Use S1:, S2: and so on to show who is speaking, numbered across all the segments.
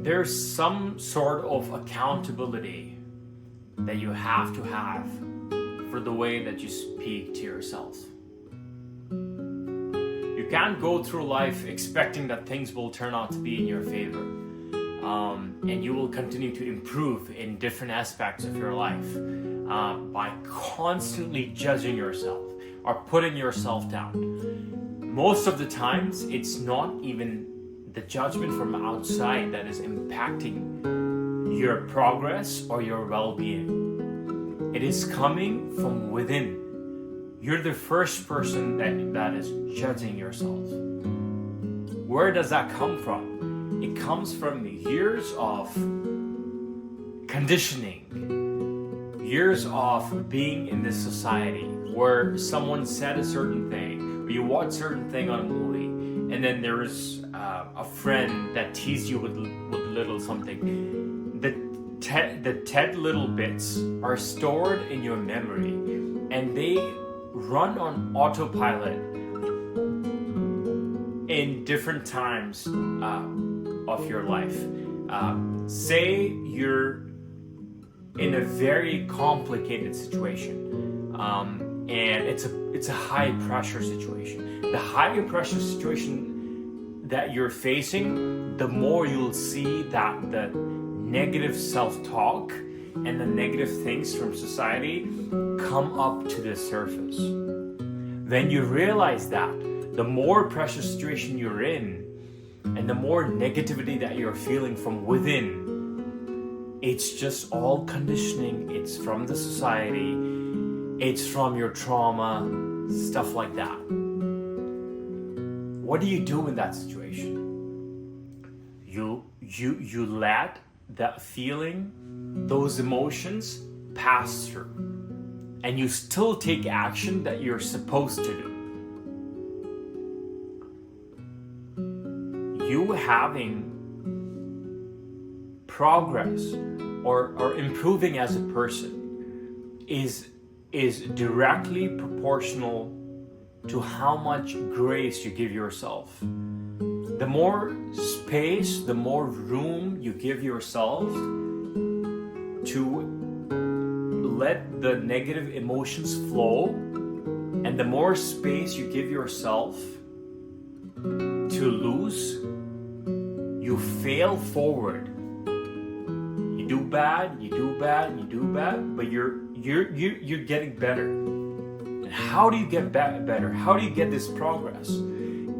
S1: there's some sort of accountability that you have to have for the way that you speak to yourself. You can't go through life expecting that things will turn out to be in your favor, and you will continue to improve in different aspects of your life by constantly judging yourself or putting yourself down. Most of the times, it's not even the judgment from outside that is impacting your progress or your well-being. It is coming from within. You're the first person that is judging yourself. Where does that come from? It comes from years of conditioning, years of being in this society where someone said a certain thing, or you watch a certain thing on a movie, and then there is a friend that teased you with little something. The 10 little bits are stored in your memory, and they run on autopilot in different times of your life. Say you're in a very complicated situation, and it's a high pressure situation. The higher pressure situation that you're facing, the more you'll see that the negative self-talk and the negative things from society come up to the surface. When you realize that, the more pressure situation you're in and the more negativity that you're feeling from within, it's just all conditioning. It's from the society, it's from your trauma, stuff like that. What do you do in that situation? You let that feeling, those emotions pass through, and you still take action that you're supposed to do. You having progress or improving as a person is directly proportional to how much grace you give yourself. The more space, the more room you give yourself to let the negative emotions flow, and the more space you give yourself to lose, you fail forward. You do bad, but you're getting better. And how do you get better? How do you get this progress?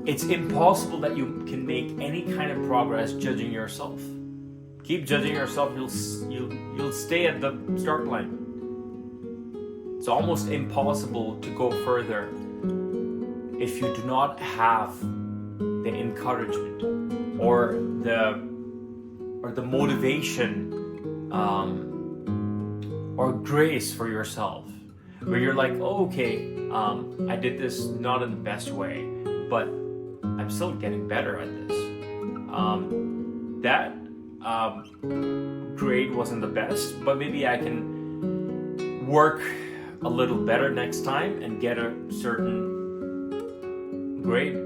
S1: It's impossible that you can make any kind of progress judging yourself. Keep judging yourself, you'll stay at the start line. It's almost impossible to go further if you do not have the encouragement or the motivation or grace for yourself, where you're like, oh, okay, I did this not in the best way, but I'm still getting better at this. That grade wasn't the best, but maybe I can work a little better next time and get a certain grade.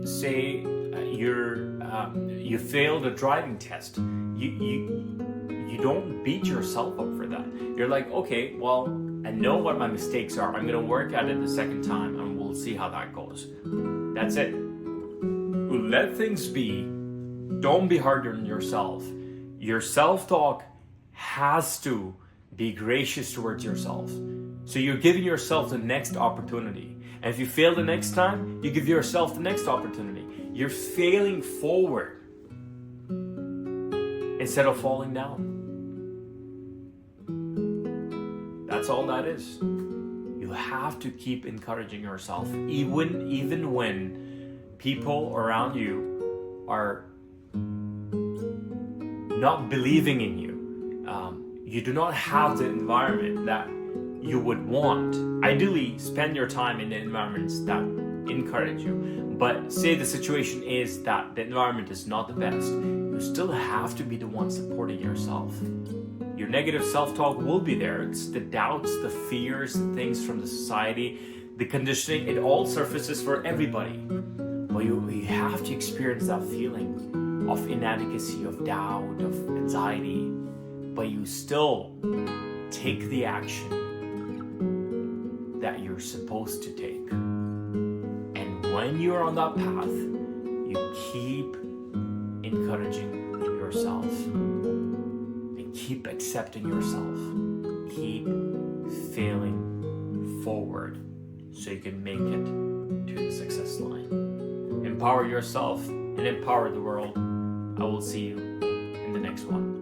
S1: Say you failed a driving test. You don't beat yourself up for that. You're like, okay, well, I know what my mistakes are. I'm gonna work at it the second time, and we'll see how that goes. That's it. Let things be. Don't be hard on yourself. Your self-talk has to be gracious towards yourself. So you're giving yourself the next opportunity. And if you fail the next time, you give yourself the next opportunity. You're failing forward instead of falling down. That's all that is. You have to keep encouraging yourself, even when people around you are not believing in you. You do not have the environment that you would want. Ideally, spend your time in the environments that encourage you. But say the situation is that the environment is not the best, you still have to be the one supporting yourself. Your negative self-talk will be there. It's the doubts, the fears, the things from the society, the conditioning. It all surfaces for everybody. But you have to experience that feeling. of inadequacy, of doubt, of anxiety, but you still take the action that you're supposed to take. And when you're on that path, you keep encouraging yourself and keep accepting yourself. Keep failing forward so you can make it to the success line. Empower yourself and empower the world. I will see you in the next one.